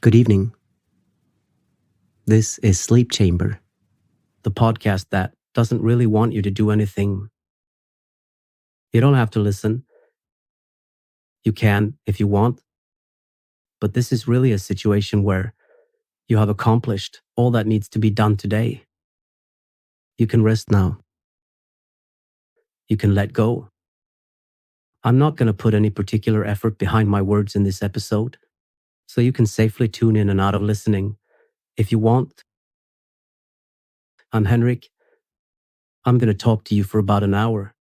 Good evening. This is Sleep Chamber, the podcast that doesn't really want you to do anything. You don't have to listen. You can if you want. But this is really a situation where you have accomplished all that needs to be done today. You can rest now. You can let go. I'm not going to put any particular effort behind my words in this episode, so you can safely tune in and out of listening if you want. I'm Henrik. I'm going to talk to you for about an hour.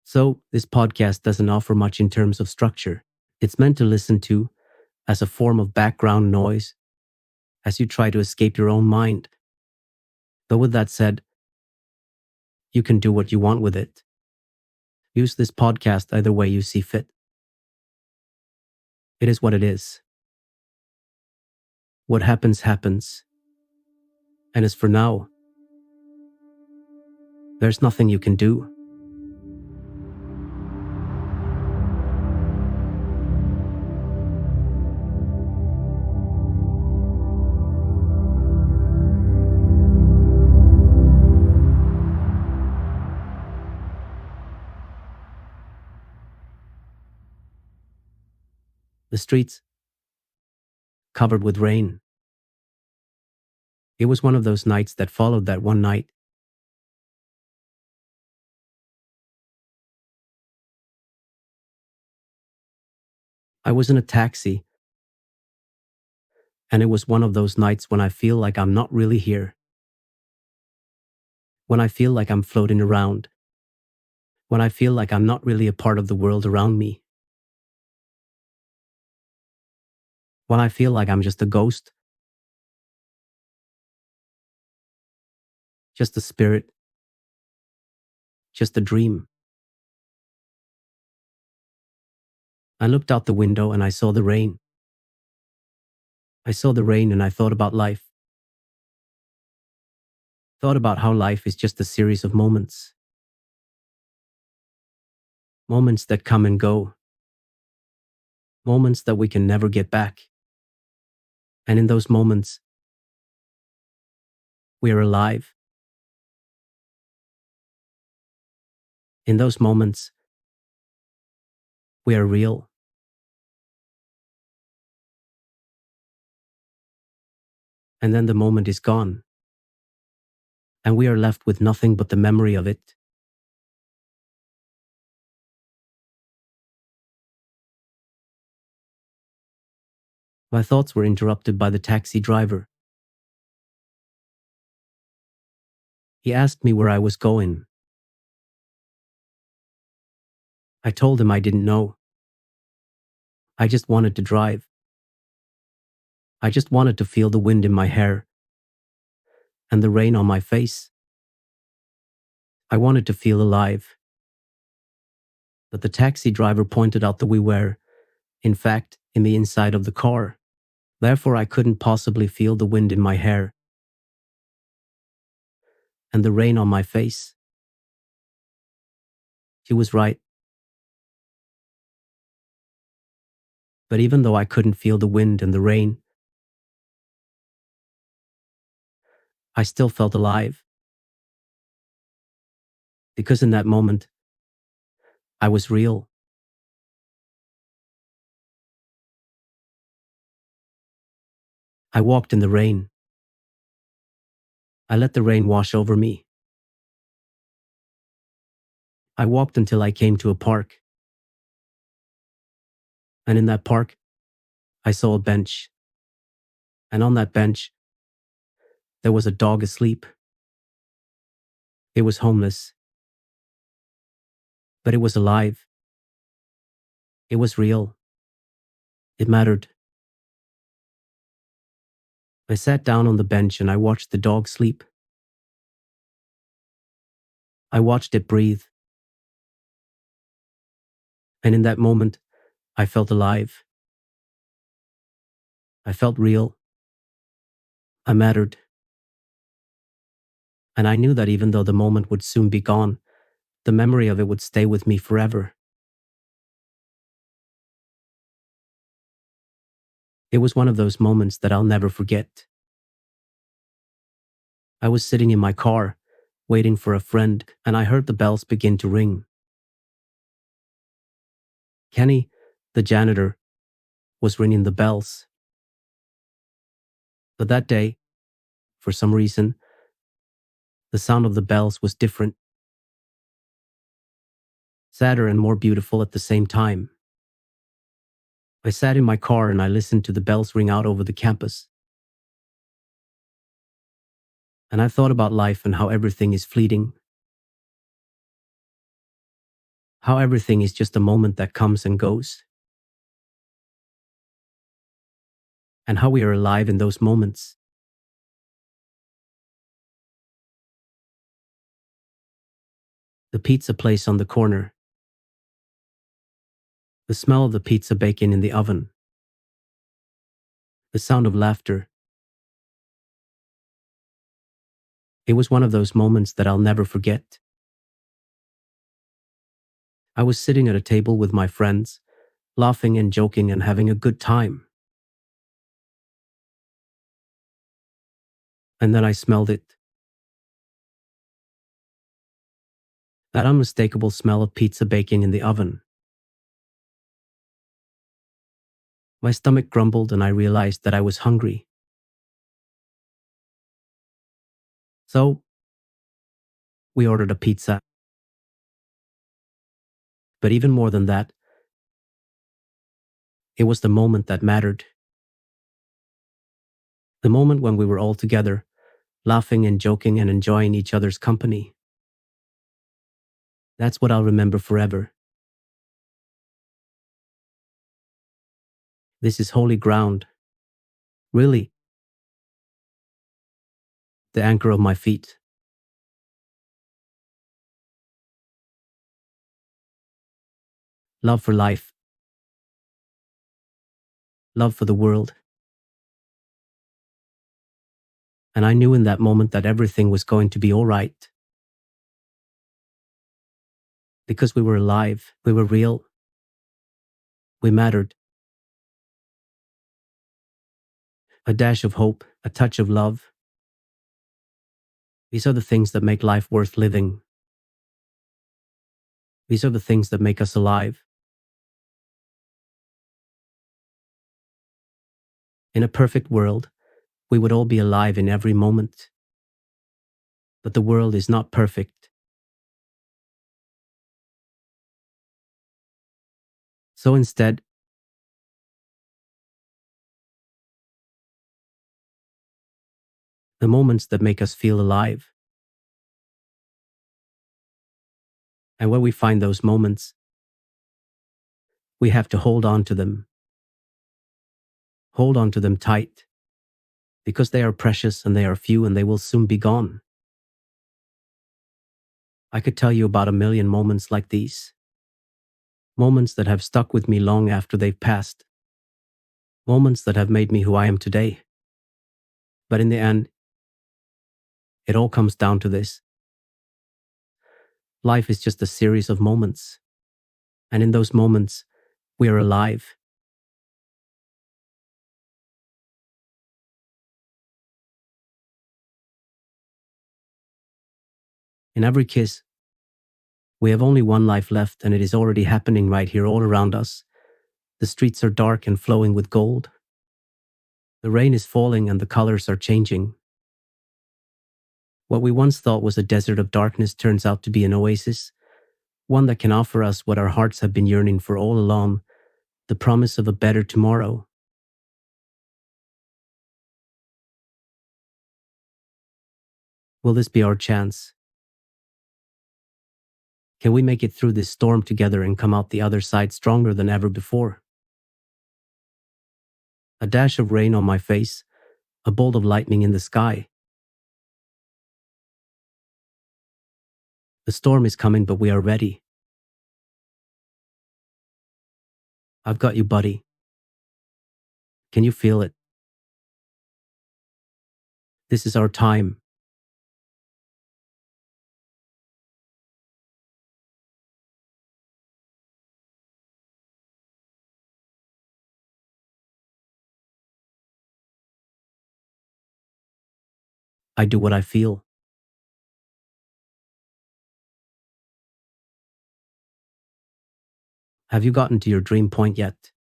So, this podcast doesn't offer much in terms of structure. It's meant to listen to as a form of background noise as you try to escape your own mind. But with that said, you can do what you want with it. Use this podcast either way you see fit. It is what it is. What happens, happens. And as for now, there's nothing you can do. The streets covered with rain. It was one of those nights that followed that one night. I was in a taxi, and it was one of those nights when I feel like I'm not really here. When I feel like I'm floating around. When I feel like I'm not really a part of the world around me. When I feel like I'm just a ghost. Just a spirit. Just a dream. I looked out the window and I saw the rain. I saw the rain and I thought about life. Thought about how life is just a series of moments. Moments that come and go. Moments that we can never get back. And in those moments, we are alive. In those moments, we are real. And then the moment is gone. And we are left with nothing but the memory of it. My thoughts were interrupted by the taxi driver. He asked me where I was going. I told him I didn't know. I just wanted to drive. I just wanted to feel the wind in my hair and the rain on my face. I wanted to feel alive. But the taxi driver pointed out that we were, in fact, in the inside of the car. Therefore, I couldn't possibly feel the wind in my hair and the rain on my face. He was right. But even though I couldn't feel the wind and the rain, I still felt alive. Because in that moment, I was real. I walked in the rain. I let the rain wash over me. I walked until I came to a park. And in that park, I saw a bench. And on that bench, there was a dog asleep. It was homeless. But it was alive. It was real. It mattered. I sat down on the bench and I watched the dog sleep. I watched it breathe. And in that moment, I felt alive. I felt real. I mattered. And I knew that even though the moment would soon be gone, the memory of it would stay with me forever. It was one of those moments that I'll never forget. I was sitting in my car, waiting for a friend, and I heard the bells begin to ring. Kenny, the janitor, was ringing the bells. But that day, for some reason, the sound of the bells was different, sadder and more beautiful at the same time. I sat in my car and I listened to the bells ring out over the campus. And I thought about life and how everything is fleeting, how everything is just a moment that comes and goes, and how we are alive in those moments. The pizza place on the corner, the smell of the pizza baking in the oven, the sound of laughter. It was one of those moments that I'll never forget. I was sitting at a table with my friends, laughing and joking and having a good time. And then I smelled it. That unmistakable smell of pizza baking in the oven. My stomach grumbled and I realized that I was hungry. So, we ordered a pizza. But even more than that, it was the moment that mattered. The moment when we were all together, laughing and joking and enjoying each other's company. That's what I'll remember forever. This is holy ground. Really, the anchor of my feet. Love for life. Love for the world. And I knew in that moment that everything was going to be all right. Because we were alive, we were real, we mattered. A dash of hope, a touch of love. These are the things that make life worth living. These are the things that make us alive. In a perfect world, we would all be alive in every moment. But the world is not perfect. So instead, the moments that make us feel alive. And when we find those moments, we have to hold on to them. Hold on to them tight. Because they are precious and they are few and they will soon be gone. I could tell you about a million moments like these. Moments that have stuck with me long after they've passed. Moments that have made me who I am today. But in the end, it all comes down to this. Life is just a series of moments. And in those moments, we are alive. In every kiss, we have only one life left and it is already happening right here all around us. The streets are dark and flowing with gold. The rain is falling and the colors are changing. What we once thought was a desert of darkness turns out to be an oasis, one that can offer us what our hearts have been yearning for all along, the promise of a better tomorrow. Will this be our chance? Can we make it through this storm together and come out the other side stronger than ever before? A dash of rain on my face, a bolt of lightning in the sky. The storm is coming, but we are ready. I've got you, buddy. Can you feel it? This is our time. I do what I feel. Have you gotten to your dream point yet?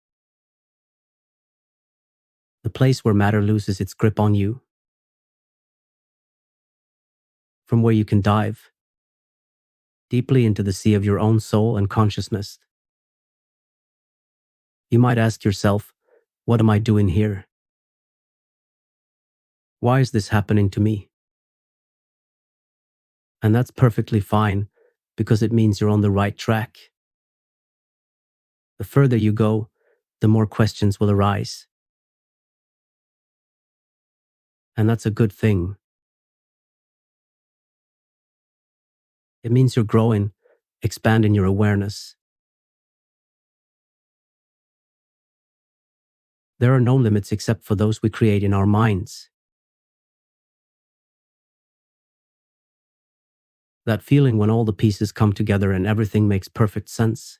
The place where matter loses its grip on you, from where you can dive deeply into the sea of your own soul and consciousness. You might ask yourself, what am I doing here? Why is this happening to me? And that's perfectly fine because it means you're on the right track. The further you go, the more questions will arise. And that's a good thing. It means you're growing, expanding your awareness. There are no limits except for those we create in our minds. That feeling when all the pieces come together and everything makes perfect sense.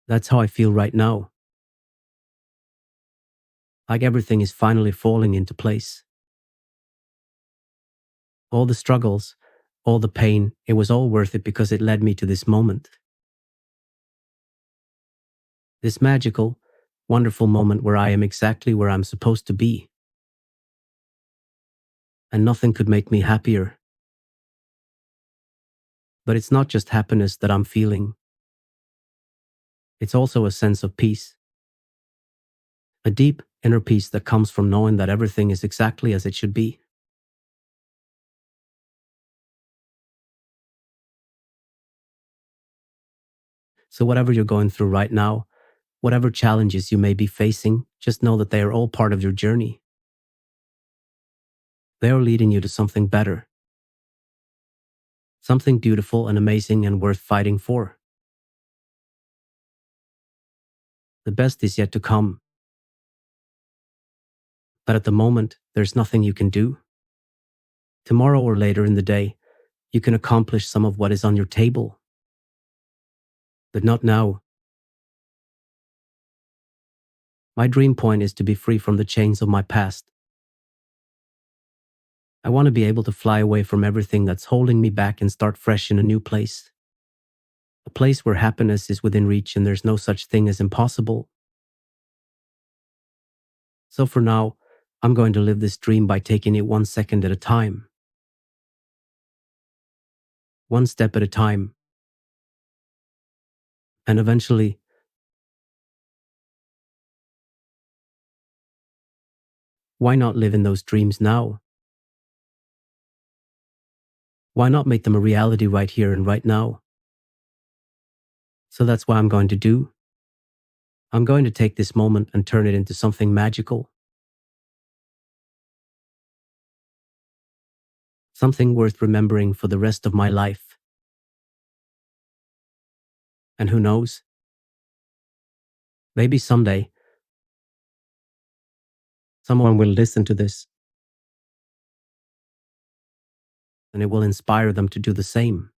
That's how I feel right now. Like everything is finally falling into place. All the struggles, all the pain, it was all worth it because it led me to this moment. This magical, wonderful moment where I am exactly where I'm supposed to be. And nothing could make me happier. But it's not just happiness that I'm feeling. It's also a sense of peace. A deep inner peace that comes from knowing that everything is exactly as it should be. So whatever you're going through right now, whatever challenges you may be facing, just know that they are all part of your journey. They are leading you to something better. Something beautiful and amazing and worth fighting for. The best is yet to come. But at the moment, there's nothing you can do. Tomorrow or later in the day, you can accomplish some of what is on your table. But not now. My dream point is to be free from the chains of my past. I want to be able to fly away from everything that's holding me back and start fresh in a new place. A place where happiness is within reach and there's no such thing as impossible. So for now, I'm going to live this dream by taking it 1 second at a time. One step at a time. And eventually, why not live in those dreams now? Why not make them a reality right here and right now? So that's what I'm going to do. I'm going to take this moment and turn it into something magical. Something worth remembering for the rest of my life. And who knows? Maybe someday, someone will listen to this and it will inspire them to do the same.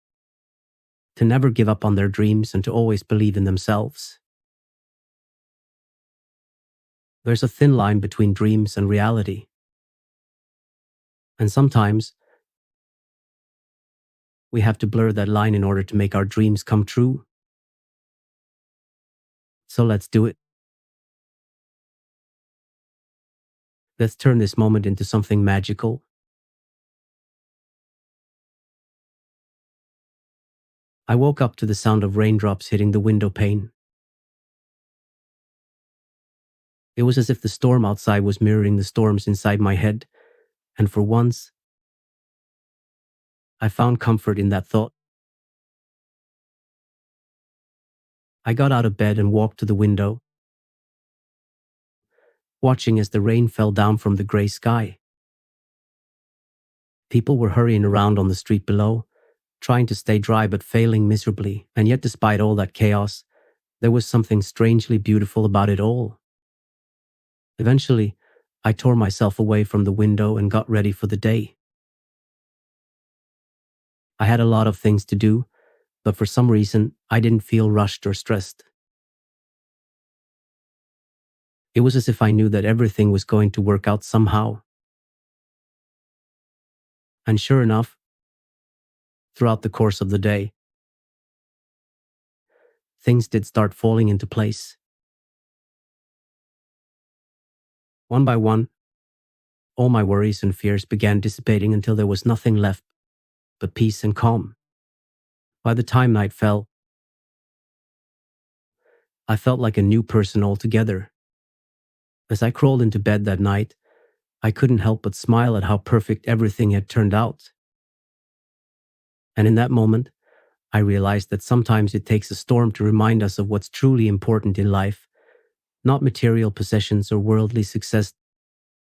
To never give up on their dreams and to always believe in themselves. There's a thin line between dreams and reality. And sometimes, we have to blur that line in order to make our dreams come true. So let's do it. Let's turn this moment into something magical. I woke up to the sound of raindrops hitting the window pane. It was as if the storm outside was mirroring the storms inside my head, and for once, I found comfort in that thought. I got out of bed and walked to the window, watching as the rain fell down from the gray sky. People were hurrying around on the street below, trying to stay dry but failing miserably, and yet despite all that chaos, there was something strangely beautiful about it all. Eventually, I tore myself away from the window and got ready for the day. I had a lot of things to do, but for some reason, I didn't feel rushed or stressed. It was as if I knew that everything was going to work out somehow. And sure enough, throughout the course of the day, things did start falling into place. One by one, all my worries and fears began dissipating until there was nothing left but peace and calm. By the time night fell, I felt like a new person altogether. As I crawled into bed that night, I couldn't help but smile at how perfect everything had turned out. And in that moment, I realized that sometimes it takes a storm to remind us of what's truly important in life, not material possessions or worldly success,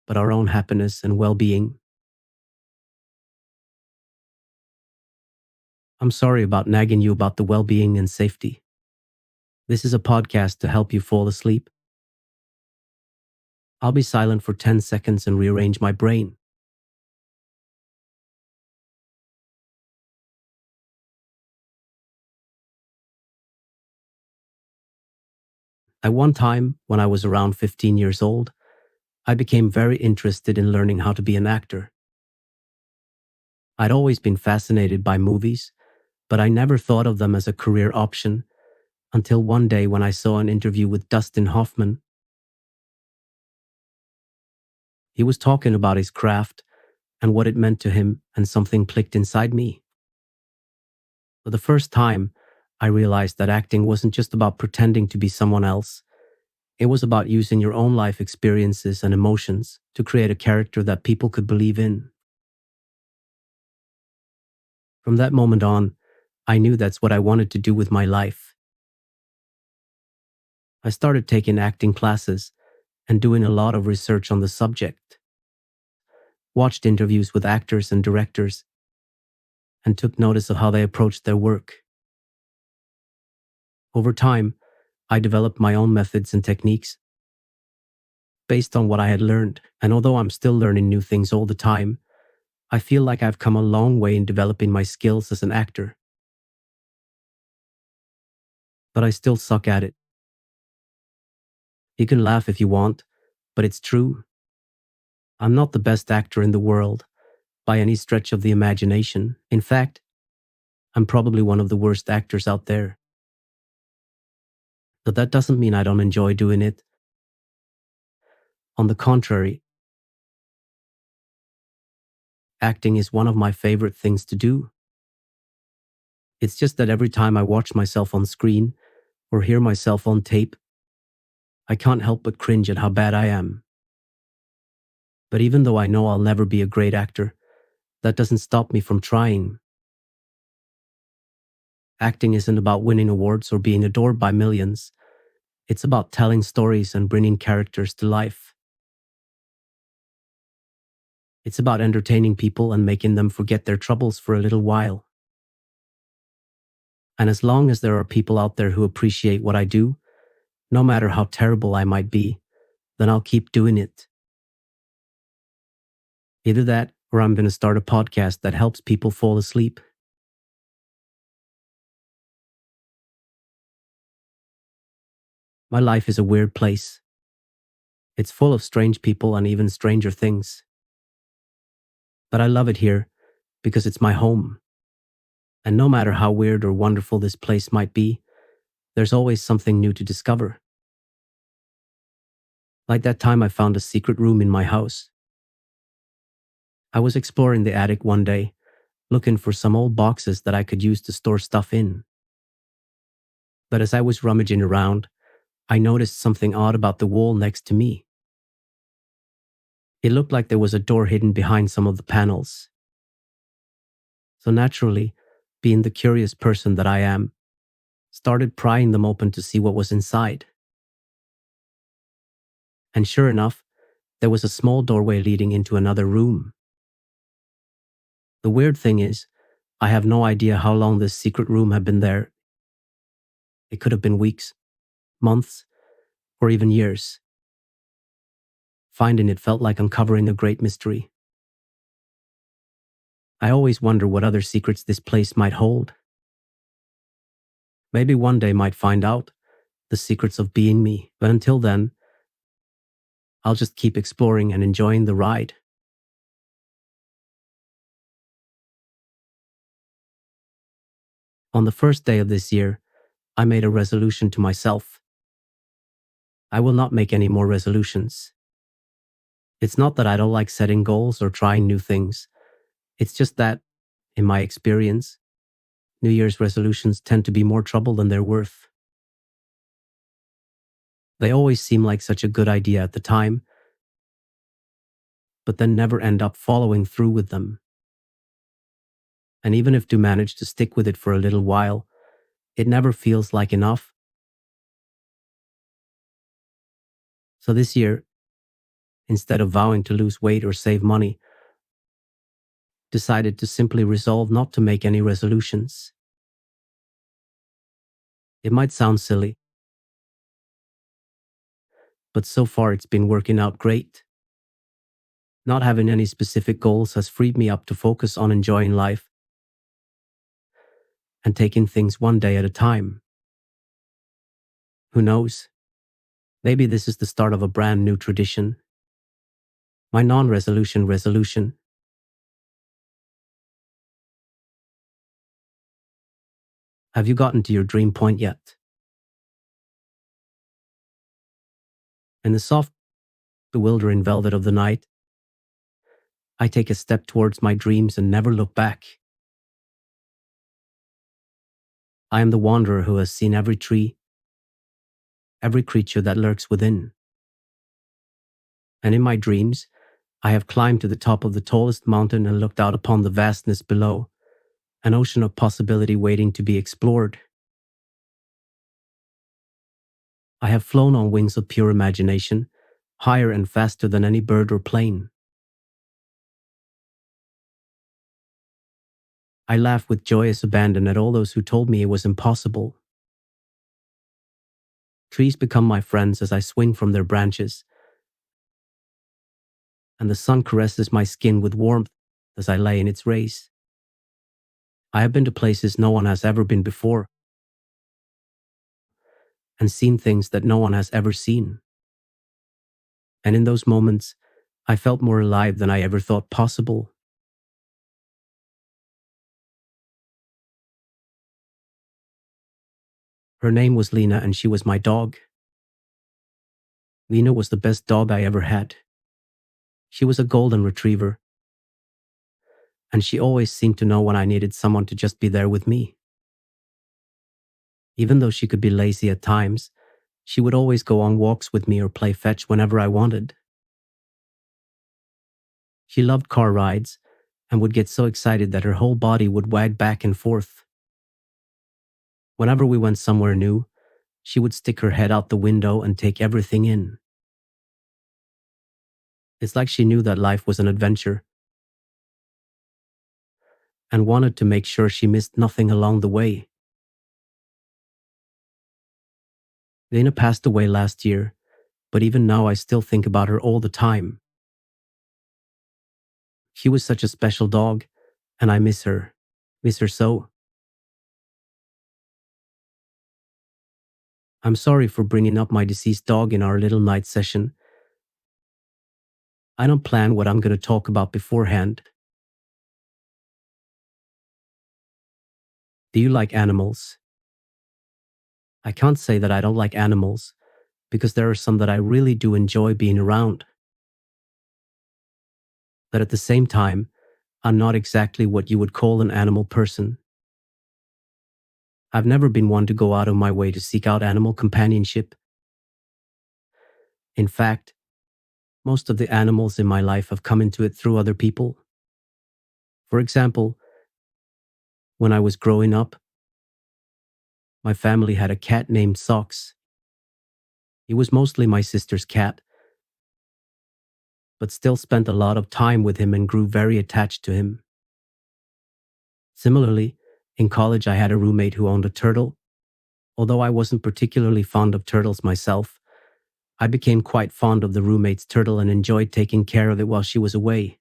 but our own happiness and well-being. I'm sorry about nagging you about the well-being and safety. This is a podcast to help you fall asleep. I'll be silent for 10 seconds and rearrange my brain. At one time, when I was around 15 years old, I became very interested in learning how to be an actor. I'd always been fascinated by movies, but I never thought of them as a career option until one day when I saw an interview with Dustin Hoffman. He was talking about his craft and what it meant to him, and something clicked inside me. For the first time, I realized that acting wasn't just about pretending to be someone else. It was about using your own life experiences and emotions to create a character that people could believe in. From that moment on, I knew that's what I wanted to do with my life. I started taking acting classes and doing a lot of research on the subject, watched interviews with actors and directors, and took notice of how they approached their work. Over time, I developed my own methods and techniques based on what I had learned, and although I'm still learning new things all the time, I feel like I've come a long way in developing my skills as an actor. But I still suck at it. You can laugh if you want, but it's true. I'm not the best actor in the world, by any stretch of the imagination. In fact, I'm probably one of the worst actors out there. But that doesn't mean I don't enjoy doing it. On the contrary, acting is one of my favorite things to do. It's just that every time I watch myself on screen or hear myself on tape, I can't help but cringe at how bad I am. But even though I know I'll never be a great actor, that doesn't stop me from trying. Acting isn't about winning awards or being adored by millions. It's about telling stories and bringing characters to life. It's about entertaining people and making them forget their troubles for a little while. And as long as there are people out there who appreciate what I do, no matter how terrible I might be, then I'll keep doing it. Either that, or I'm going to start a podcast that helps people fall asleep. My life is a weird place. It's full of strange people and even stranger things. But I love it here because it's my home. And no matter how weird or wonderful this place might be, there's always something new to discover. Like that time I found a secret room in my house. I was exploring the attic one day, looking for some old boxes that I could use to store stuff in. But as I was rummaging around, I noticed something odd about the wall next to me. It looked like there was a door hidden behind some of the panels. So naturally, being the curious person that I am, started prying them open to see what was inside. And sure enough, there was a small doorway leading into another room. The weird thing is, I have no idea how long this secret room had been there. It could have been weeks, months, or even years. Finding it felt like uncovering a great mystery. I always wonder what other secrets this place might hold. Maybe one day might find out the secrets of being me, but until then, I'll just keep exploring and enjoying the ride. On the first day of this year, I made a resolution to myself. I will not make any more resolutions. It's not that I don't like setting goals or trying new things. It's just that, in my experience, New Year's resolutions tend to be more trouble than they're worth. They always seem like such a good idea at the time, but then never end up following through with them. And even if do manage to stick with it for a little while, it never feels like enough. So this year, instead of vowing to lose weight or save money, decided to simply resolve not to make any resolutions. It might sound silly, but so far it's been working out great. Not having any specific goals has freed me up to focus on enjoying life and taking things one day at a time. Who knows? Maybe this is the start of a brand new tradition. My non-resolution resolution. Have you gotten to your dream point yet? In the soft, bewildering velvet of the night, I take a step towards my dreams and never look back. I am the wanderer who has seen every tree, every creature that lurks within. And in my dreams, I have climbed to the top of the tallest mountain and looked out upon the vastness below, an ocean of possibility waiting to be explored. I have flown on wings of pure imagination, higher and faster than any bird or plane. I laugh with joyous abandon at all those who told me it was impossible. Trees become my friends as I swing from their branches, and the sun caresses my skin with warmth as I lay in its rays. I have been to places no one has ever been before, and seen things that no one has ever seen. And in those moments, I felt more alive than I ever thought possible. Her name was Lena, and she was my dog. Lena was the best dog I ever had. She was a golden retriever, and she always seemed to know when I needed someone to just be there with me. Even though she could be lazy at times, she would always go on walks with me or play fetch whenever I wanted. She loved car rides and would get so excited that her whole body would wag back and forth. Whenever we went somewhere new, she would stick her head out the window and take everything in. It's like she knew that life was an adventure and wanted to make sure she missed nothing along the way. Lena passed away last year, but even now I still think about her all the time. She was such a special dog, and I miss her. Miss her so. I'm sorry for bringing up my deceased dog in our little night session. I don't plan what I'm going to talk about beforehand. Do you like animals? I can't say that I don't like animals, because there are some that I really do enjoy being around. But at the same time, I'm not exactly what you would call an animal person. I've never been one to go out of my way to seek out animal companionship. In fact, most of the animals in my life have come into it through other people. For example, when I was growing up, my family had a cat named Socks. He was mostly my sister's cat, but still spent a lot of time with him and grew very attached to him. Similarly, in college I had a roommate who owned a turtle. Although I wasn't particularly fond of turtles myself, I became quite fond of the roommate's turtle and enjoyed taking care of it while she was away.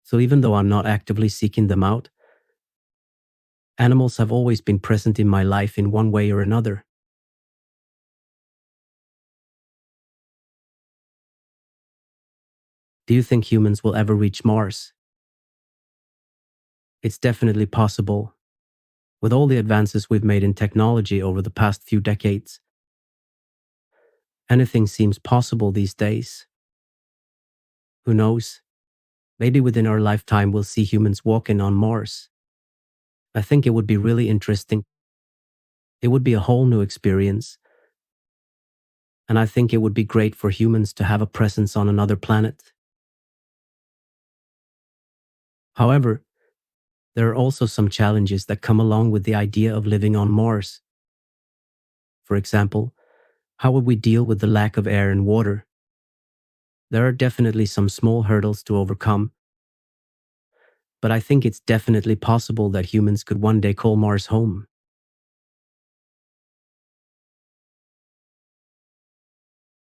So even though I'm not actively seeking them out, animals have always been present in my life in one way or another. Do you think humans will ever reach Mars? It's definitely possible. With all the advances we've made in technology over the past few decades, anything seems possible these days. Who knows? Maybe within our lifetime we'll see humans walking on Mars. I think it would be really interesting. It would be a whole new experience. And I think it would be great for humans to have a presence on another planet. However, there are also some challenges that come along with the idea of living on Mars. For example, how would we deal with the lack of air and water? There are definitely some small hurdles to overcome, but I think it's definitely possible that humans could one day call Mars home.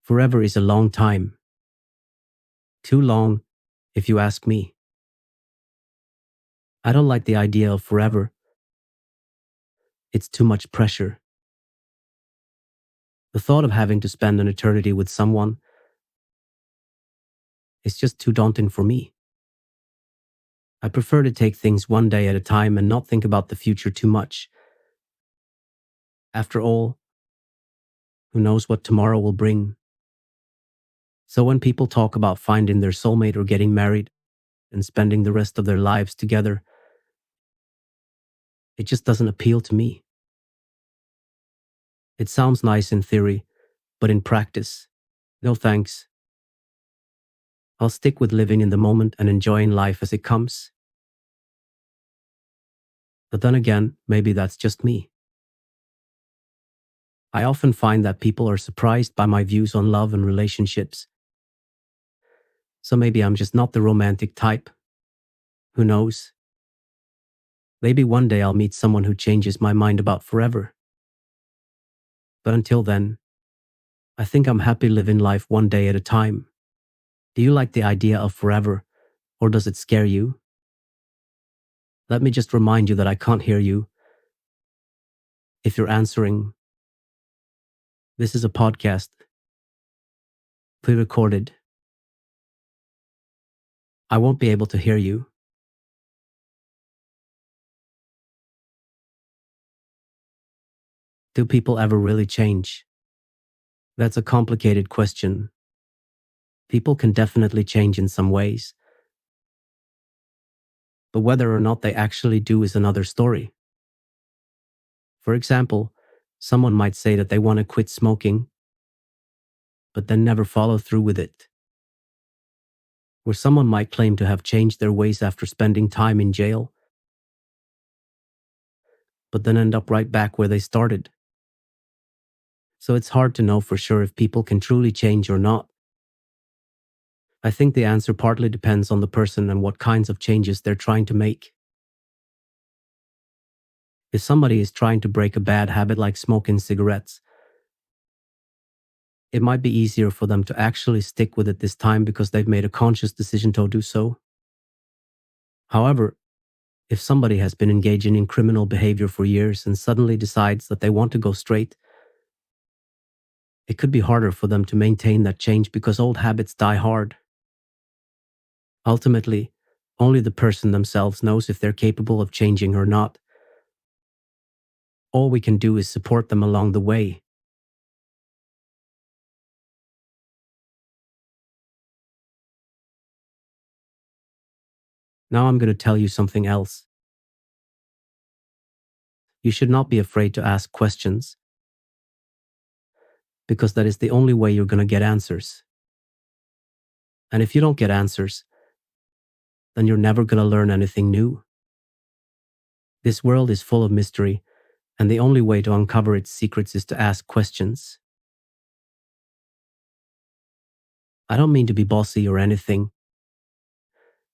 Forever is a long time. Too long, if you ask me. I don't like the idea of forever. It's too much pressure. The thought of having to spend an eternity with someone is just too daunting for me. I prefer to take things one day at a time and not think about the future too much. After all, who knows what tomorrow will bring? So when people talk about finding their soulmate or getting married and spending the rest of their lives together, it just doesn't appeal to me. It sounds nice in theory, but in practice, no thanks. I'll stick with living in the moment and enjoying life as it comes. But then again, maybe that's just me. I often find that people are surprised by my views on love and relationships. So maybe I'm just not the romantic type. Who knows? Maybe one day I'll meet someone who changes my mind about forever. But until then, I think I'm happy living life one day at a time. Do you like the idea of forever, or does it scare you? Let me just remind you that I can't hear you. If you're answering, this is a podcast, pre-recorded. I won't be able to hear you. Do people ever really change? That's a complicated question. People can definitely change in some ways, but whether or not they actually do is another story. For example, someone might say that they want to quit smoking, but then never follow through with it. Or someone might claim to have changed their ways after spending time in jail, but then end up right back where they started. So it's hard to know for sure if people can truly change or not. I think the answer partly depends on the person and what kinds of changes they're trying to make. If somebody is trying to break a bad habit like smoking cigarettes, it might be easier for them to actually stick with it this time because they've made a conscious decision to do so. However, if somebody has been engaging in criminal behavior for years and suddenly decides that they want to go straight, it could be harder for them to maintain that change because old habits die hard. Ultimately, only the person themselves knows if they're capable of changing or not. All we can do is support them along the way. Now I'm going to tell you something else. You should not be afraid to ask questions, because that is the only way you're going to get answers. And if you don't get answers, then you're never going to learn anything new. This world is full of mystery, and the only way to uncover its secrets is to ask questions. I don't mean to be bossy or anything,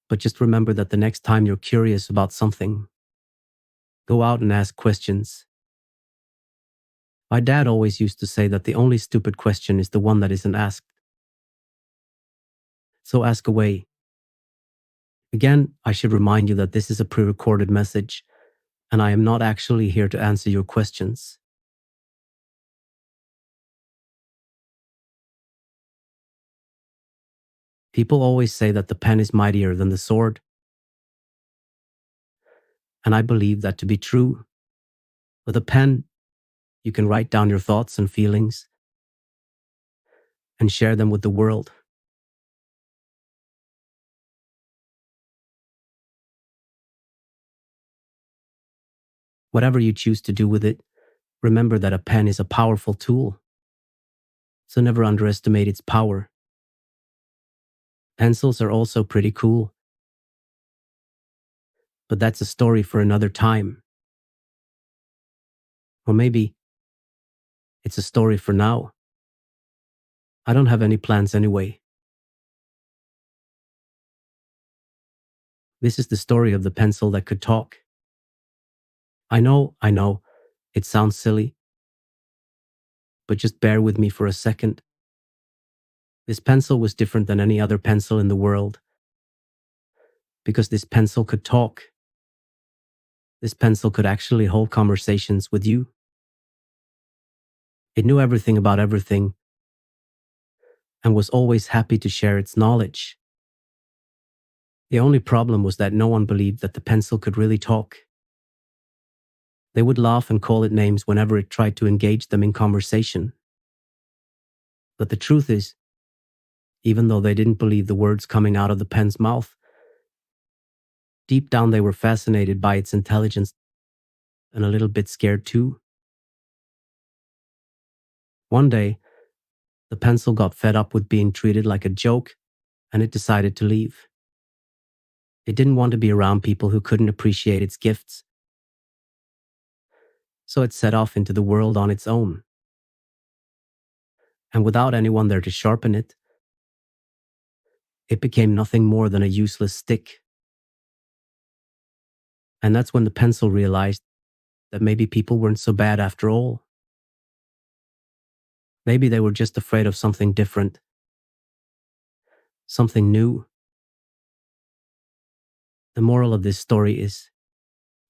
but just remember that the next time you're curious about something, go out and ask questions. My dad always used to say that the only stupid question is the one that isn't asked. So ask away. Again, I should remind you that this is a pre-recorded message, and I am not actually here to answer your questions. People always say that the pen is mightier than the sword, and I believe that to be true. With a pen, you can write down your thoughts and feelings and share them with the world. Whatever you choose to do with it, remember that a pen is a powerful tool, so never underestimate its power. Pencils are also pretty cool, but that's a story for another time. Or maybe it's a story for now. I don't have any plans anyway. This is the story of the pencil that could talk. I know, it sounds silly, but just bear with me for a second. This pencil was different than any other pencil in the world because this pencil could talk. This pencil could actually hold conversations with you. It knew everything about everything and was always happy to share its knowledge. The only problem was that no one believed that the pencil could really talk. They would laugh and call it names whenever it tried to engage them in conversation. But the truth is, even though they didn't believe the words coming out of the pen's mouth, deep down they were fascinated by its intelligence and a little bit scared too. One day, the pencil got fed up with being treated like a joke and it decided to leave. It didn't want to be around people who couldn't appreciate its gifts. So it set off into the world on its own. And without anyone there to sharpen it, it became nothing more than a useless stick. And that's when the pencil realized that maybe people weren't so bad after all. Maybe they were just afraid of something different, something new. The moral of this story is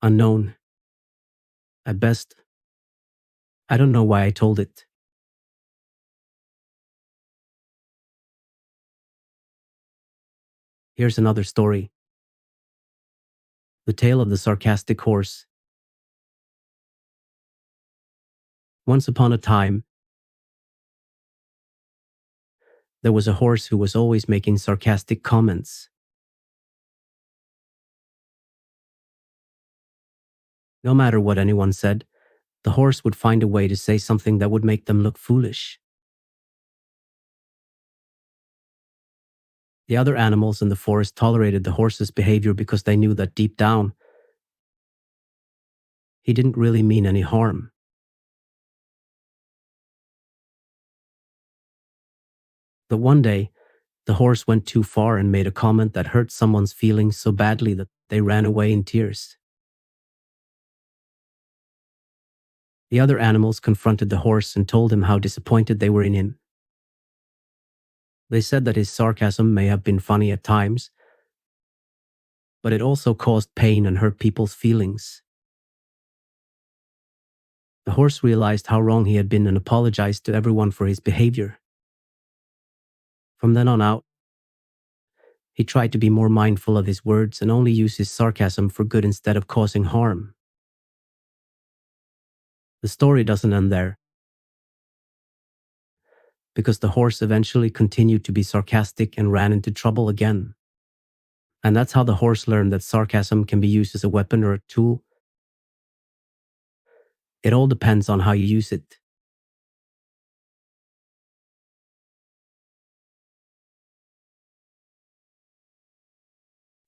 unknown. At best, I don't know why I told it. Here's another story. The tale of the sarcastic horse. Once upon a time, there was a horse who was always making sarcastic comments. No matter what anyone said, the horse would find a way to say something that would make them look foolish. The other animals in the forest tolerated the horse's behavior because they knew that deep down, he didn't really mean any harm. But one day, the horse went too far and made a comment that hurt someone's feelings so badly that they ran away in tears. The other animals confronted the horse and told him how disappointed they were in him. They said that his sarcasm may have been funny at times, but it also caused pain and hurt people's feelings. The horse realized how wrong he had been and apologized to everyone for his behavior. From then on out, he tried to be more mindful of his words and only use his sarcasm for good instead of causing harm. The story doesn't end there, because the horse eventually continued to be sarcastic and ran into trouble again. And that's how the horse learned that sarcasm can be used as a weapon or a tool. It all depends on how you use it.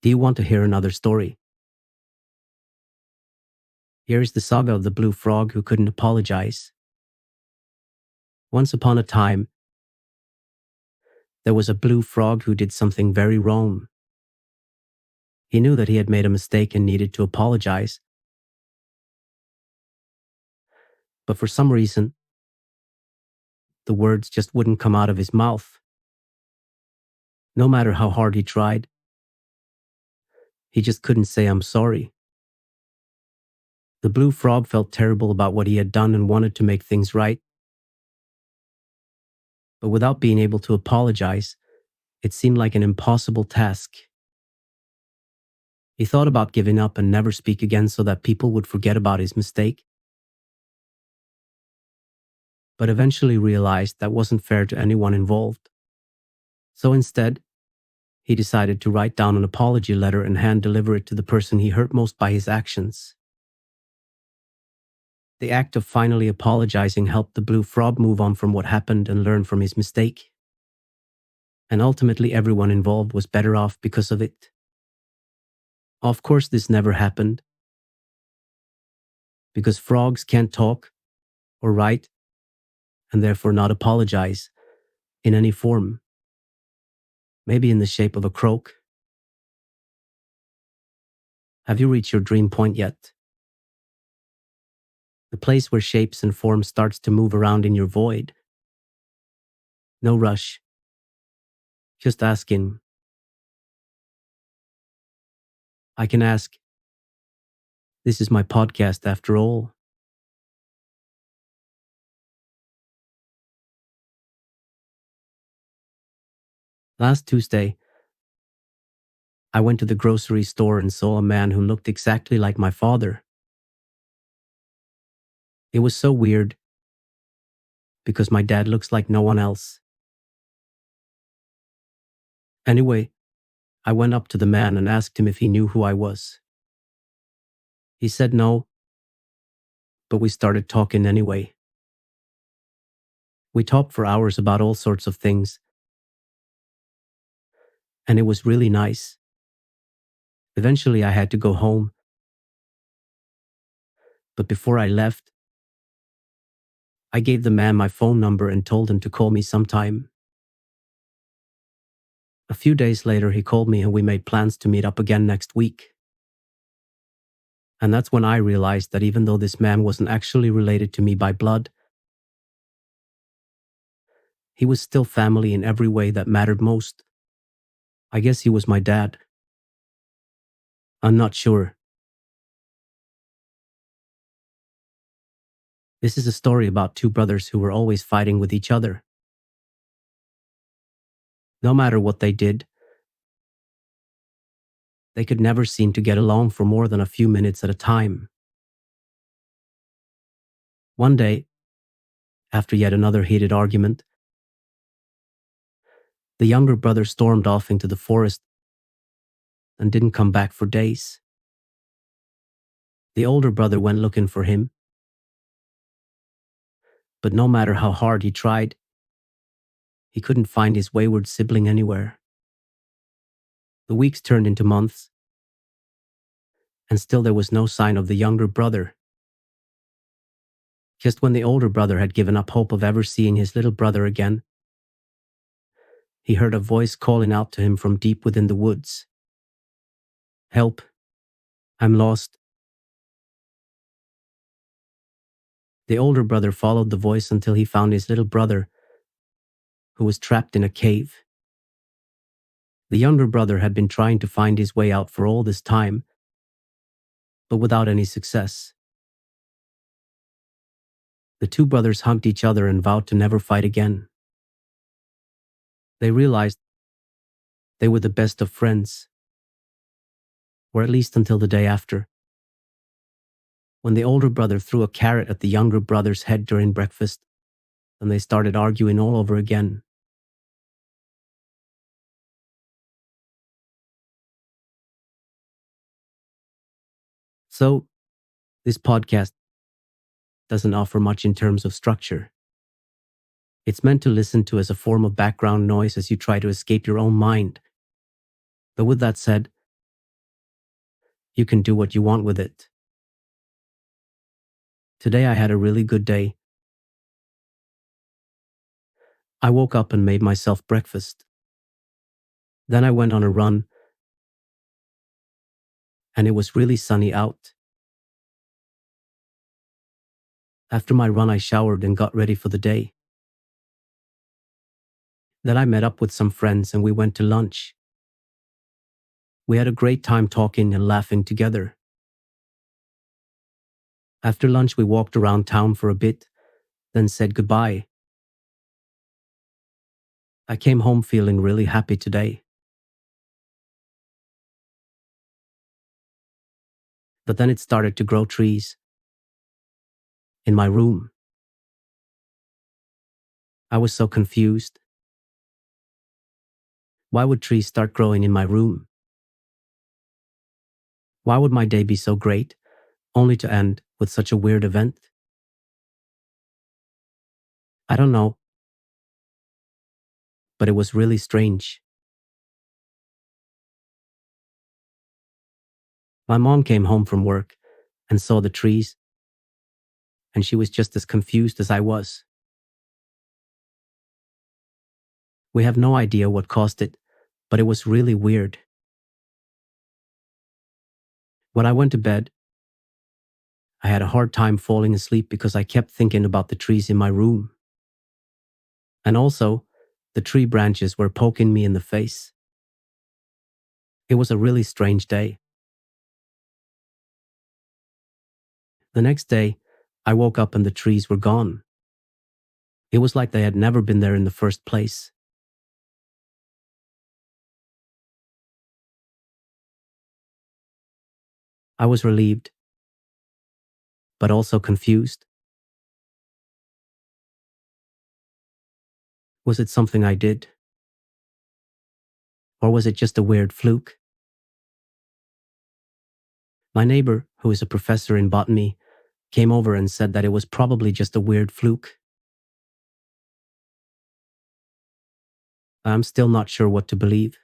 Do you want to hear another story? Here is the saga of the blue frog who couldn't apologize. Once upon a time, there was a blue frog who did something very wrong. He knew that he had made a mistake and needed to apologize. But for some reason, the words just wouldn't come out of his mouth. No matter how hard he tried, he just couldn't say "I'm sorry." The blue frog felt terrible about what he had done and wanted to make things right. But without being able to apologize, it seemed like an impossible task. He thought about giving up and never speak again so that people would forget about his mistake. but eventually realized that wasn't fair to anyone involved. So instead, he decided to write down an apology letter and hand deliver it to the person he hurt most by his actions. The act of finally apologizing helped the blue frog move on from what happened and learn from his mistake. And ultimately, everyone involved was better off because of it. Of course, this never happened, because frogs can't talk or write and therefore not apologize in any form, maybe in the shape of a croak. Have you reached your dream point yet? The place where shapes and forms starts to move around in your void. No rush. Just asking. I can ask, this is my podcast after all. Last Tuesday, I went to the grocery store and saw a man who looked exactly like my father. It was so weird, because my dad looks like no one else. Anyway, I went up to the man and asked him if he knew who I was. He said no, but we started talking anyway. We talked for hours about all sorts of things, and it was really nice. Eventually, I had to go home, but before I left, I gave the man my phone number and told him to call me sometime. A few days later, he called me and we made plans to meet up again next week. And that's when I realized that even though this man wasn't actually related to me by blood, he was still family in every way that mattered most. I guess he was my dad. I'm not sure. This is a story about two brothers who were always fighting with each other. No matter what they did, they could never seem to get along for more than a few minutes at a time. One day, after yet another heated argument, the younger brother stormed off into the forest and didn't come back for days. The older brother went looking for him, but no matter how hard he tried, he couldn't find his wayward sibling anywhere. The weeks turned into months, and still there was no sign of the younger brother. Just when the older brother had given up hope of ever seeing his little brother again, he heard a voice calling out to him from deep within the woods. "Help! I'm lost." The older brother followed the voice until he found his little brother, who was trapped in a cave. The younger brother had been trying to find his way out for all this time, but without any success. The two brothers hugged each other and vowed to never fight again. They realized they were the best of friends, or at least until the day after, when the older brother threw a carrot at the younger brother's head during breakfast, and they started arguing all over again. So, this podcast doesn't offer much in terms of structure. It's meant to listen to as a form of background noise as you try to escape your own mind. But with that said, you can do what you want with it. Today I had a really good day. I woke up and made myself breakfast. Then I went on a run, and it was really sunny out. After my run, I showered and got ready for the day. Then I met up with some friends and we went to lunch. We had a great time talking and laughing together. After lunch, we walked around town for a bit, then said goodbye. I came home feeling really happy today. But then it started to grow trees in my room. I was so confused. Why would trees start growing in my room? Why would my day be so great, only to end with such a weird event? I don't know, but it was really strange. My mom came home from work and saw the trees, and she was just as confused as I was. We have no idea what caused it, but it was really weird. When I went to bed, I had a hard time falling asleep because I kept thinking about the trees in my room. And also, the tree branches were poking me in the face. It was a really strange day. The next day, I woke up and the trees were gone. It was like they had never been there in the first place. I was relieved, but also confused. Was it something I did? Or was it just a weird fluke? My neighbor, who is a professor in botany, came over and said that it was probably just a weird fluke. I'm still not sure what to believe.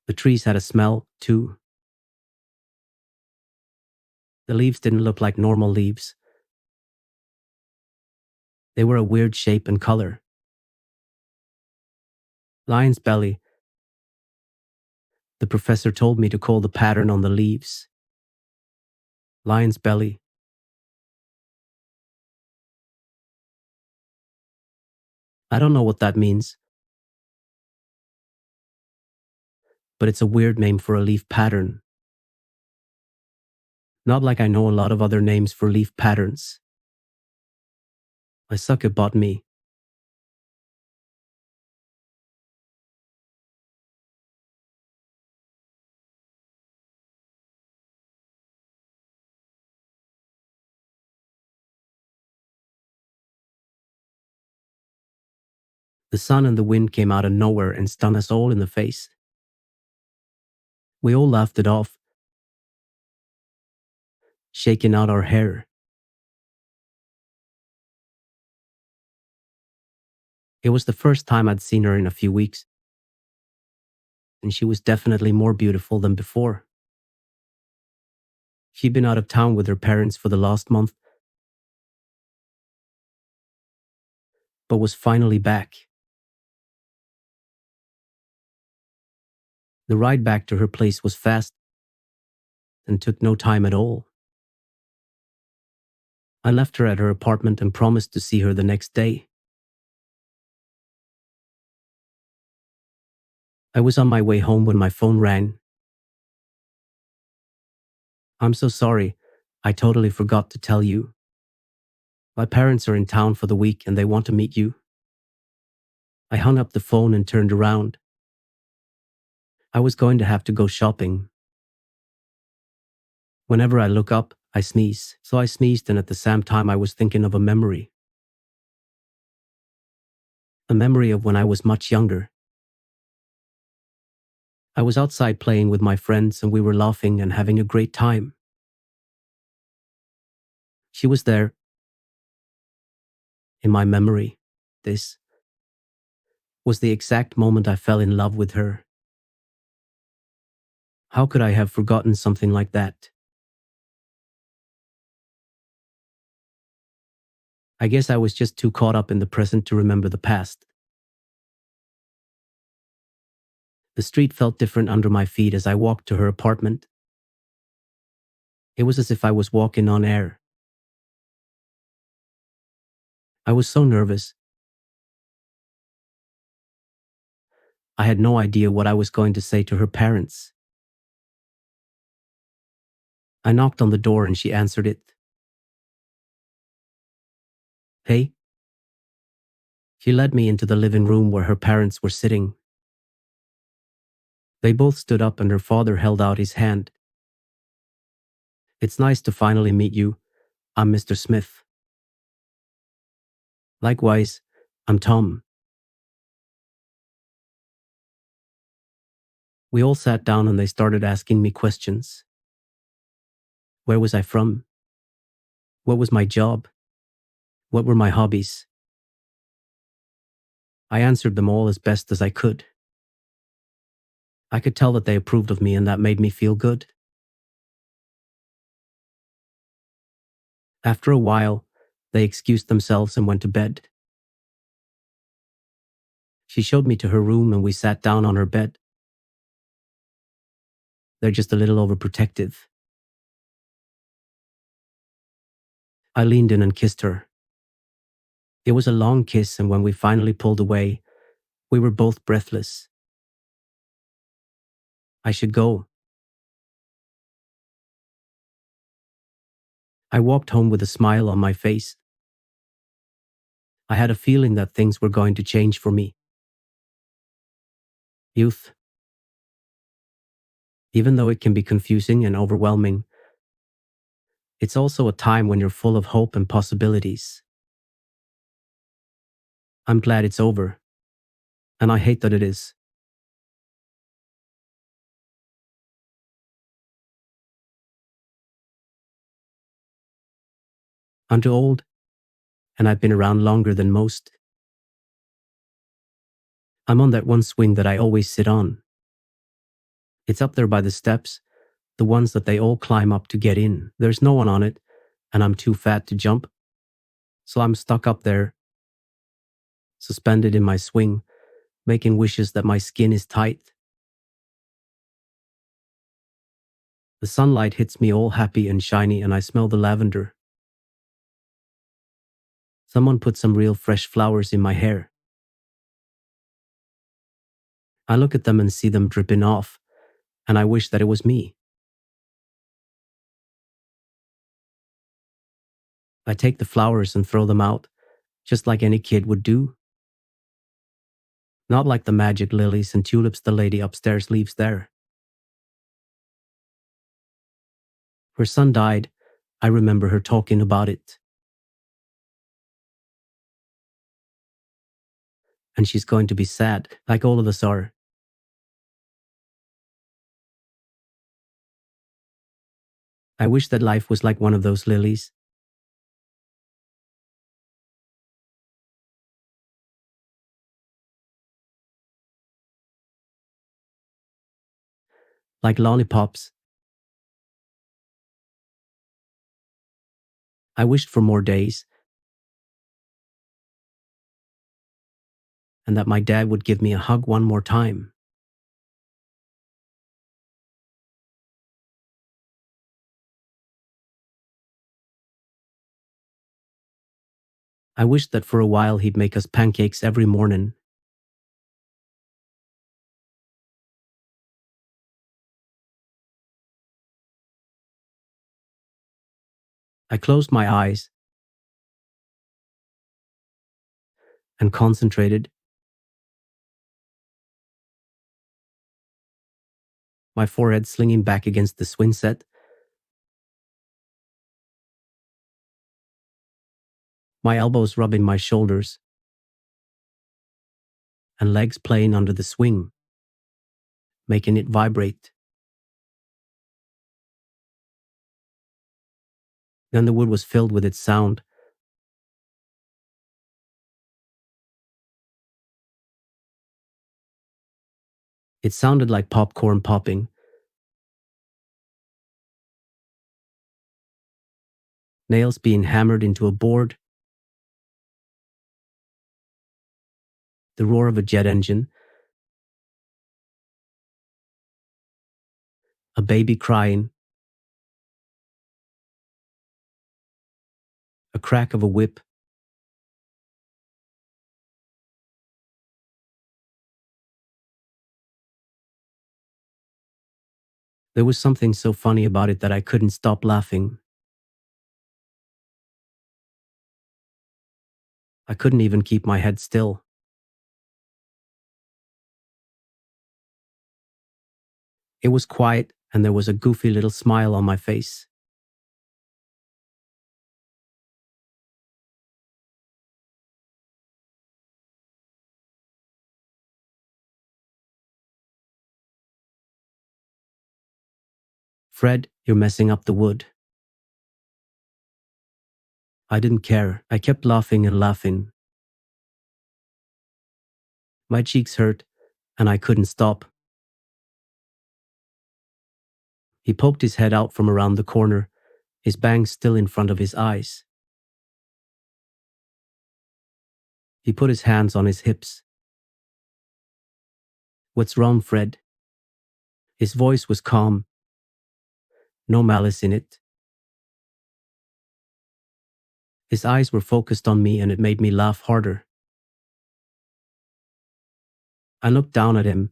The trees had a smell, too. The leaves didn't look like normal leaves. They were a weird shape and color. Lion's belly. The professor told me to call the pattern on the leaves lion's belly. I don't know what that means, but it's a weird name for a leaf pattern. Not like I know a lot of other names for leaf patterns. I suck at botany. The sun and the wind came out of nowhere and stung us all in the face. We all laughed it off, shaking out our hair. It was the first time I'd seen her in a few weeks, and she was definitely more beautiful than before. She'd been out of town with her parents for the last month, but was finally back. The ride back to her place was fast and took no time at all. I left her at her apartment and promised to see her the next day. I was on my way home when my phone rang. I'm so sorry. I totally forgot to tell you. My parents are in town for the week and they want to meet you. I hung up the phone and turned around. I was going to have to go shopping. Whenever I look up, I sneeze. So I sneezed, and at the same time I was thinking of a memory. A memory of when I was much younger. I was outside playing with my friends and we were laughing and having a great time. She was there, in my memory. This was the exact moment I fell in love with her. How could I have forgotten something like that? I guess I was just too caught up in the present to remember the past. The street felt different under my feet as I walked to her apartment. It was as if I was walking on air. I was so nervous. I had no idea what I was going to say to her parents. I knocked on the door and she answered it. Hey? She led me into the living room where her parents were sitting. They both stood up and her father held out his hand. It's nice to finally meet you. I'm Mr. Smith. Likewise, I'm Tom. We all sat down and they started asking me questions. Where was I from? What was my job? What were my hobbies? I answered them all as best as I could. I could tell that they approved of me and that made me feel good. After a while, they excused themselves and went to bed. She showed me to her room and we sat down on her bed. They're just a little overprotective. I leaned in and kissed her. It was a long kiss, and when we finally pulled away, we were both breathless. I should go. I walked home with a smile on my face. I had a feeling that things were going to change for me. Youth, even though it can be confusing and overwhelming, it's also a time when you're full of hope and possibilities. I'm glad it's over, and I hate that it is. I'm too old, and I've been around longer than most. I'm on that one swing that I always sit on. It's up there by the steps, the ones that they all climb up to get in. There's no one on it, and I'm too fat to jump. So I'm stuck up there, suspended in my swing, making wishes that my skin is tight. The sunlight hits me all happy and shiny, and I smell the lavender. Someone put some real fresh flowers in my hair. I look at them and see them dripping off, and I wish that it was me. I take the flowers and throw them out, just like any kid would do. Not like the magic lilies and tulips the lady upstairs leaves there. Her son died. I remember her talking about it. And she's going to be sad, like all of us are. I wish that life was like one of those lilies. Like lollipops. I wished for more days, and that my dad would give me a hug one more time. I wished that for a while he'd make us pancakes every morning. I closed my eyes and concentrated. My forehead slinging back against the swing set. My elbows rubbing my shoulders, and legs playing under the swing, making it vibrate. Then the wood was filled with its sound. It sounded like popcorn popping, nails being hammered into a board, the roar of a jet engine, a baby crying, a crack of a whip. There was something so funny about it that I couldn't stop laughing. I couldn't even keep my head still. It was quiet, and there was a goofy little smile on my face. "Fred, you're messing up the wood." I didn't care. I kept laughing and laughing. My cheeks hurt, and I couldn't stop. He poked his head out from around the corner, his bangs still in front of his eyes. He put his hands on his hips. "What's wrong, Fred?" His voice was calm, no malice in it. His eyes were focused on me, and it made me laugh harder. I looked down at him,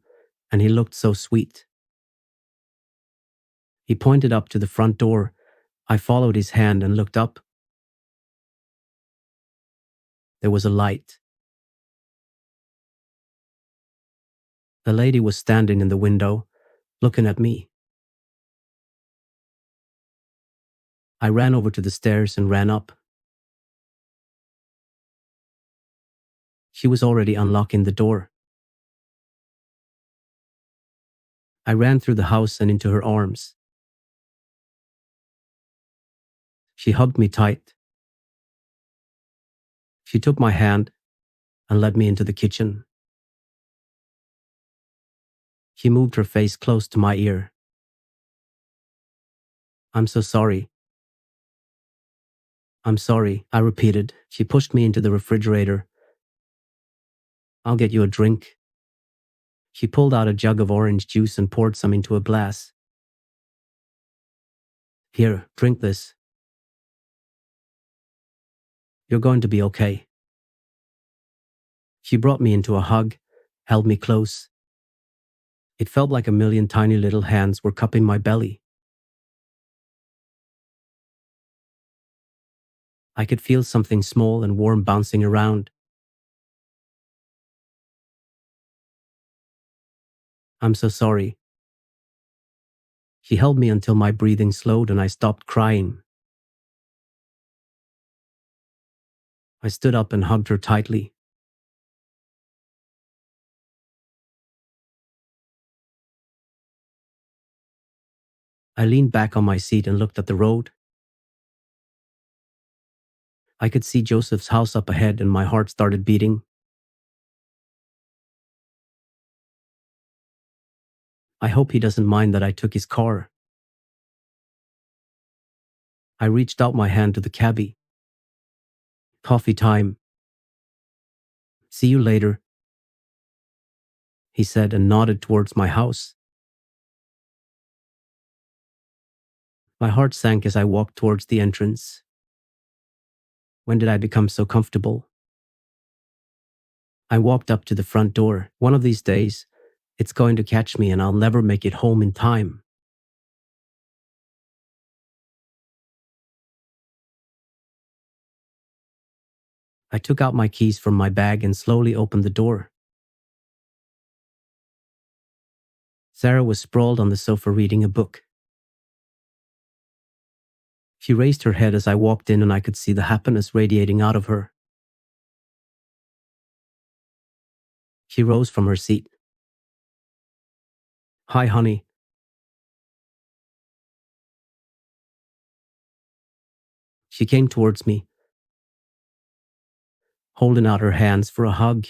and he looked so sweet. He pointed up to the front door. I followed his hand and looked up. There was a light. A lady was standing in the window, looking at me. I ran over to the stairs and ran up. She was already unlocking the door. I ran through the house and into her arms. She hugged me tight. She took my hand and led me into the kitchen. She moved her face close to my ear. "I'm so sorry." "I'm sorry," I repeated. She pushed me into the refrigerator. "I'll get you a drink." She pulled out a jug of orange juice and poured some into a glass. "Here, drink this. You're going to be okay." She brought me into a hug, held me close. It felt like a million tiny little hands were cupping my belly. I could feel something small and warm bouncing around. "I'm so sorry." She held me until my breathing slowed and I stopped crying. I stood up and hugged her tightly. I leaned back on my seat and looked at the road. I could see Joseph's house up ahead and my heart started beating. I hope he doesn't mind that I took his car. I reached out my hand to the cabbie. "Coffee time." "See you later," he said and nodded towards my house. My heart sank as I walked towards the entrance. When did I become so comfortable? I walked up to the front door. One of these days, it's going to catch me and I'll never make it home in time. I took out my keys from my bag and slowly opened the door. Sarah was sprawled on the sofa reading a book. She raised her head as I walked in and I could see the happiness radiating out of her. She rose from her seat. "Hi, honey." She came towards me, holding out her hands for a hug.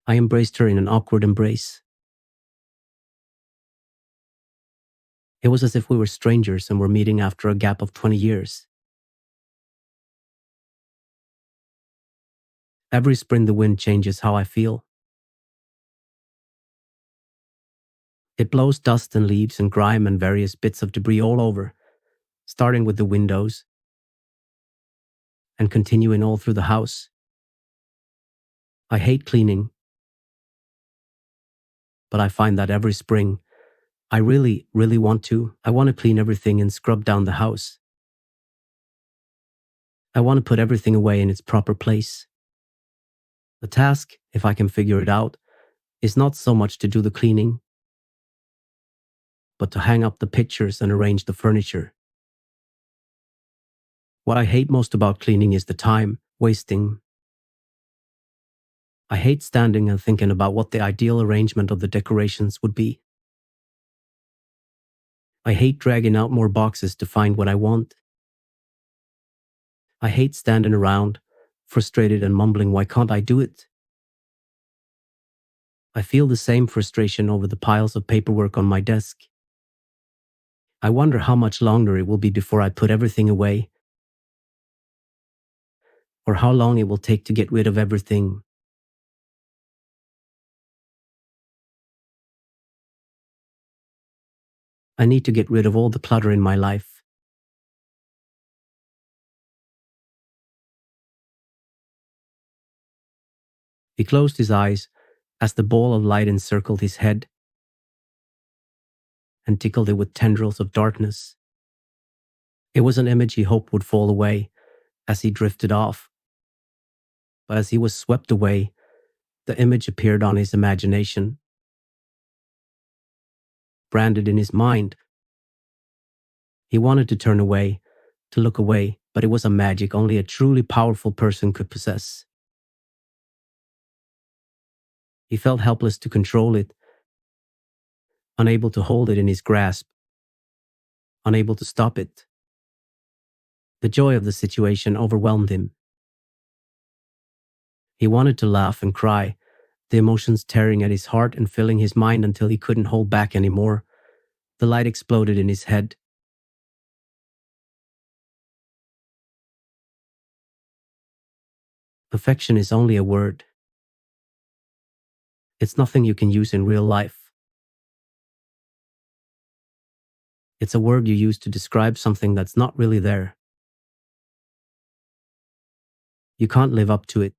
I embraced her in an awkward embrace. It was as if we were strangers and were meeting after a gap of 20 years. Every spring the wind changes how I feel. It blows dust and leaves and grime and various bits of debris all over, starting with the windows and continuing all through the house. I hate cleaning, but I find that every spring, I really want to. I want to clean everything and scrub down the house. I want to put everything away in its proper place. The task, if I can figure it out, is not so much to do the cleaning, but to hang up the pictures and arrange the furniture. What I hate most about cleaning is the time wasting. I hate standing and thinking about what the ideal arrangement of the decorations would be. I hate dragging out more boxes to find what I want. I hate standing around, frustrated and mumbling, why can't I do it? I feel the same frustration over the piles of paperwork on my desk. I wonder how much longer it will be before I put everything away, or how long it will take to get rid of everything. I need to get rid of all the clutter in my life. He closed his eyes as the ball of light encircled his head and tickled it with tendrils of darkness. It was an image he hoped would fall away as he drifted off. But as he was swept away, the image appeared on his imagination, branded in his mind. He wanted to turn away, to look away, but it was a magic only a truly powerful person could possess. He felt helpless to control it, unable to hold it in his grasp, unable to stop it. The joy of the situation overwhelmed him. He wanted to laugh and cry, the emotions tearing at his heart and filling his mind until he couldn't hold back anymore. The light exploded in his head. Affection is only a word. It's nothing you can use in real life. It's a word you use to describe something that's not really there. You can't live up to it.